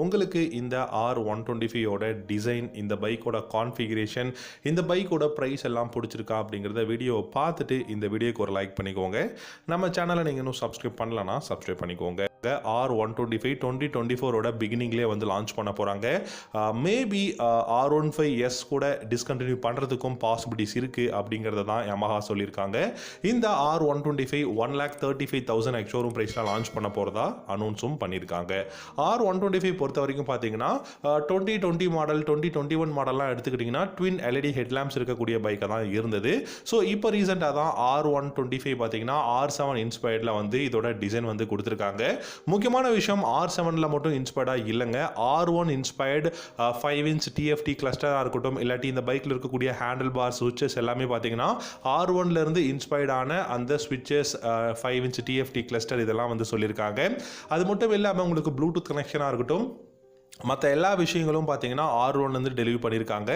உங்களுக்கு இந்த R125 ஓட டிசைன், இந்த பைக்கோட கான்ஃபிகரேஷன், இந்த பைக்கோட ப்ரைஸ் எல்லாம் பிடிச்சிருக்கா அப்படிங்கிறத வீடியோவை பார்த்துட்டு இந்த வீடியோக்கு ஒரு லைக் பண்ணிக்கோங்க. நம்ம சேனலை நீங்கள் இன்னும் சப்ஸ்கிரைப் பண்ணலன்னா சப்ஸ்கிரைப் பண்ணிக்கோங்க. R125 2024 பிகினிங்லேயே வந்து லான்ச் பண்ண போகிறாங்க. மேபி R15S கூட டிஸ்கண்டினியூ பண்ணுறதுக்கும் பாசிபிலிட்டிஸ் இருக்குது அப்படிங்கிறத தான் Yamaha சொல்லியிருக்காங்க. இந்த R125 1,35,000 எக்ஸ்ஷோரூம் ப்ரைஸில் லான்ச் பண்ண போகிறதா அனௌன்ஸும் பண்ணியிருக்காங்க. R125 பொறுத்த வரைக்கும் பார்த்தீங்கன்னா 2020 மாடல் 2021 மாடல்லாம் எடுத்துக்கிட்டிங்கன்னா ட்வின் எல்இடி ஹெட்லாம்ப்ஸ் இருக்கக்கூடிய பைக்காக தான் இருந்தது. ஸோ இப்போ ரீசெண்டாக தான் R125 பார்த்தீங்கன்னா R7 இன்ஸ்பயர்டில் வந்து இதோட டிசைன் வந்து கொடுத்துருக்காங்க. முக்கியமான விஷயம் R7ல மட்டும் இன்ஸ்பயர்டாக இல்லைங்க. R1 இன்ஸ்பயர்டு 5 இன்ச் TFT கிளஸ்டராக இருக்கட்டும், இல்லாட்டி இந்த பைக்கில் இருக்கக்கூடிய ஹேண்டில் பார் சுவிச்சஸ் எல்லாமே பார்த்தீங்கன்னா R1லேருந்து இன்ஸ்பயர்டான அந்த சுவிச்சஸ் 5 இன்ச் TFT கிளஸ்டர் இதெல்லாம் வந்து சொல்லியிருக்காங்க. அது மட்டும் இல்லாமல் உங்களுக்கு ப்ளூடூத் கனெக்ஷனாக இருக்கட்டும், மற்ற எல்லா விஷயங்களும் பார்த்தீங்கன்னா R1லேருந்து டெலிவரி பண்ணியிருக்காங்க.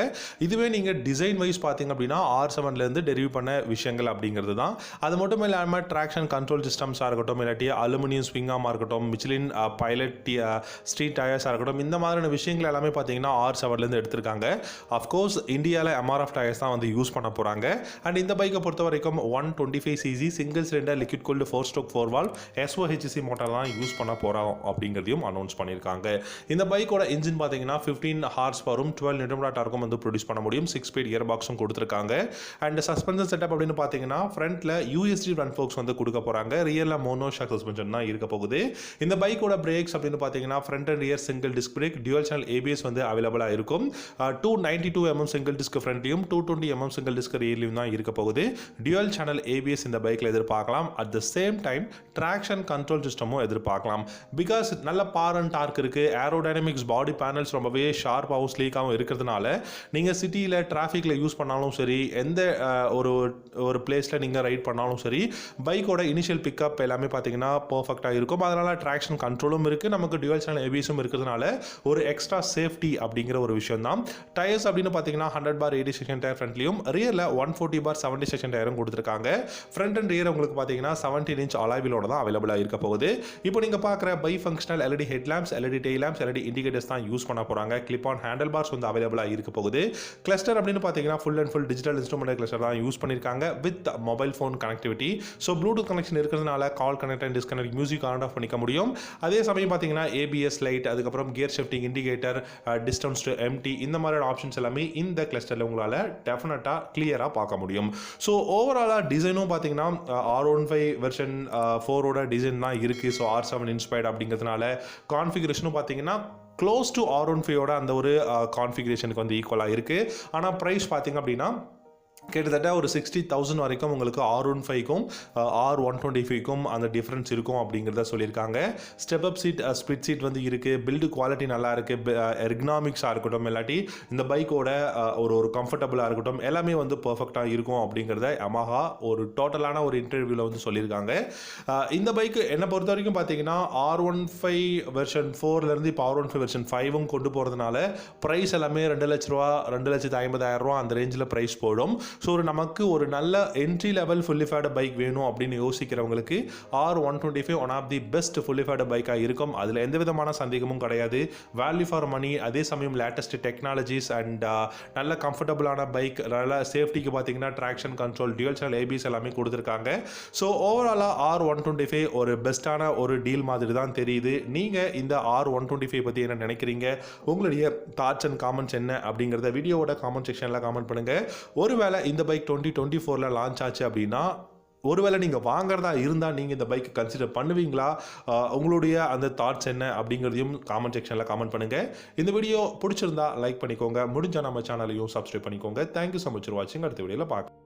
இதுவே நீங்கள் டிசைன் வைஸ் பார்த்தீங்க அப்படின்னா R7லேருந்து டெலிவரி பண்ண விஷயங்கள் அப்படிங்கிறது தான். அது மட்டும் இல்லாமல் ட்ராக்ஷன் கண்ட்ரோல் சிஸ்டம்ஸாக இருக்கட்டும், இல்லாட்டி அலுமினியம் ஸ்விங்காமாக இருக்கட்டும், மிச்லின் பைலட் ஸ்ட்ரீட் டயர்ஸாக இருக்கட்டும், இந்த மாதிரியான விஷயங்கள் எல்லாமே பார்த்தீங்கன்னா R7லேருந்து எடுத்திருக்காங்க. அஃப்கோர்ஸ் இந்தியாவில் MRF டயர்ஸ் தான் வந்து யூஸ் பண்ண போகிறாங்க. அண்ட் இந்த பைக்கை பொறுத்த வரைக்கும் 125cc single cylinder liquid cooled 4-stroke 4-valve SOHC motor தான் யூஸ் பண்ண போகிறோம் அப்படிங்கிறதையும் அனௌன்ஸ் பண்ணியிருக்காங்க. இந்த பைக் இன்ஜின் பார்த்தீங்கன்னா 15 ஹார்ஸ் பவரும் 12 நியூட்டன் டார்க்கும் வந்து ப்ரொடியூஸ் பண்ண முடியும். 6-speed கியர் பாக்ஸும் கொடுத்துருக்காங்க. அண்ட் சஸ்பென்ஷன் செட்டப் அப்படின்னு பார்த்தீங்கன்னா ஃப்ரண்ட்ல USD ஃப்ரண்ட் ஃபோக்ஸ் வந்து கொடுக்க போறாங்க. ரியர்ல மோனோ ஷாக் சஸ்பென்ஷன் தான் இருக்க போகுது. இந்த பைக்கோட பிரேக்ஸ் அப்படின்னு பார்த்தீங்கன்னா front and rear single disc brake, dual channel ABS வந்து அவைலபிளாக இருக்கும். 292 mm சிங்கிள் டிஸ்க் ஃப்ரண்ட்லையும் 220 mm சிங்கிள் டிஸ்க் ரியர்லையும் தான் இருக்க போகுது. டியூவல் சேனல் ABS இந்த பைக்கில் எதிர்பார்க்கலாம். At the same time traction control சிஸ்டமும் எதிர்பார்க்கலாம். பிகாஸ் நல்ல பார் அண்ட் டார்க் இருக்கு. ஏரோடைனமிக்ஸ் பாடி பேனல்ஸ் ரொம்பவே ஷார்ப்பாகவும் ஸ்லீக்காகவும் இருக்கிறதுனால நீங்கள் சிட்டியில் டிராஃபிக்கில் யூஸ் பண்ணாலும் சரி, எந்த ஒரு பிளேஸில் நீங்கள் ரைட் பண்ணாலும் சரி, பைக்கோட இனிஷியல் பிக்கப் எல்லாமே பார்த்தீங்கன்னா பர்ஃபெக்டாக இருக்கும். அதனால் ட்ராக்ஷன் கண்ட்ரோலும் இருக்குது, நமக்கு டியூவல் சேனல் ABSும் இருக்கிறதுனால ஒரு எக்ஸ்ட்ரா சேஃப்டி அப்படிங்கிற ஒரு விஷயம் தான். டயர்ஸ் அப்படின்னு பார்த்தீங்கன்னா 100/80 செக்ஷன் டயர் ஃப்ரண்ட்லையும், ரியரில் 140/70 செக்ஷன் டயரும் கொடுத்துருக்காங்க. ஃப்ரண்ட் அண்ட் ரியர் உங்களுக்கு பார்த்தீங்கன்னா 17 இன்ச் அலாய்விலோட தான் அவைலபிளாக இருக்க போகுது. இப்போ நீங்கள் பார்க்குற by functional LED headlamps, LED tail lamps, LED indicators தான் யூஸ் பண்ண போறாங்க. கிளிப் ஆன் ஹேண்டில் பார்ஸ் வந்து அவைலபிளாக இருக்க போகுது. கிளஸ்டர் அப்படின்னு பார்த்தீங்கன்னா full and full digital instrument cluster தான் யூஸ் பண்ணியிருக்காங்க with mobile phone connectivity. So bluetooth connection இருக்கிறதுனால call connect and disconnect, music on off பண்ணிக்க முடியும். அதே சமயம் பார்த்தீங்கன்னா ABS லைட், அதுக்கப்புறம் gear shifting indicator, distance to empty, இந்த மாதிரியான ஆப்ஷன்ஸ் எல்லாமே இந்த கிளஸ்டரில் உங்களால் டெஃபினட்டாக கிளியராக பார்க்க முடியும். ஸோ ஓவராலாக டிசைனும் பார்த்தீங்கன்னா R15 வெர்ஷன் 4ஓட டிசைன் தான் இருக்குது. ஸோ R7 இன்ஸ்பயர்ட் அப்படிங்கிறதுனால கான்ஃபிகரேஷனும் பார்த்தீங்கன்னா க்ளோஸ் டு R15ஓட அந்த ஒரு கான்ஃபிகரேஷனுக்கு வந்து ஈக்குவலாக இருக்குது. ஆனால் ப்ரைஸ் பார்த்தீங்க அப்படின்னா கிட்டத்தட்ட ஒரு 60,000 வரைக்கும் உங்களுக்கு R15க்கும் R125க்கும் அந்த டிஃப்ரென்ஸ் இருக்கும் அப்படிங்கிறத சொல்லியிருக்காங்க. Step up seat, split seat வந்து இருக்குது. பில்டு குவாலிட்டி நல்லா இருக்குது. எர்கனாமிக்ஸாக இருக்கட்டும், இல்லாட்டி இந்த பைக்கோட ஒரு கம்ஃபர்டபுளாக இருக்கட்டும், எல்லாமே வந்து பர்ஃபெக்டாக இருக்கும் அப்படிங்கிறத Yamaha ஒரு டோட்டலான ஒரு இன்டர்வியூவில் வந்து சொல்லியிருக்காங்க. இந்த பைக்கு என்னை பொறுத்த வரைக்கும் பார்த்தீங்கன்னா R15 வெர்ஷன் 4லேருந்து இப்போ R15 வெர்ஷன் 5ம் கொண்டு போகிறதுனால ப்ரைஸ் எல்லாமே 2 லட்ச ரூபா, 2,50,000 ரூபா அந்த ரேஞ்சில் ப்ரைஸ் போடும். ஸோ நமக்கு ஒரு நல்ல entry level fully faired bike வேணும் அப்படின்னு யோசிக்கிறவங்களுக்கு R125 one of the best fully faired பைக்காக இருக்கும். அதில் எந்த விதமான சந்தேகமும் கிடையாது. வேல்யூ ஃபார் மணி, அதே சமயம் லேட்டஸ்ட் டெக்னாலஜிஸ் அண்ட் நல்ல கம்ஃபர்டபுளான பைக், நல்ல சேஃப்டிக்கு பார்த்தீங்கன்னா traction control, dual channel ABS எல்லாமே கொடுத்துருக்காங்க. ஸோ ஓவராலாக R125 ஒரு பெஸ்ட்டான ஒரு டீல் மாதிரி தான் தெரியுது. நீங்கள் இந்த R125 பற்றி என்ன நினைக்கிறீங்க? உங்களுடைய தாட்ஸ் அண்ட் காமெண்ட்ஸ் என்ன அப்படிங்கிறத வீடியோவோட காமெண்ட் செக்ஷனில் காமெண்ட் பண்ணுங்கள். ஒருவேளை இந்த பைக் 2024ல் லான்ச் ஆச்சு அப்படின்னா, ஒருவேளை நீங்கள் வாங்குறதா இருந்தால் நீங்கள் இந்த பைக்கை கன்சிடர் பண்ணுவீங்களா? உங்களுடைய அந்த தாட்ஸ் என்ன அப்படிங்கிறதையும் காமெண்ட் செக்ஷனில் காமெண்ட் பண்ணுங்கள். இந்த வீடியோ பிடிச்சிருந்தா லைக் பண்ணிக்கோங்க. முடிஞ்சால் நம்ம சேனலையும் சப்ஸ்கிரைப் பண்ணிக்கோங்க. தேங்க்யூ ஸோ மச் ஃபார் வாட்சிங். அடுத்த வீடியோவில் பார்க்கலாம்.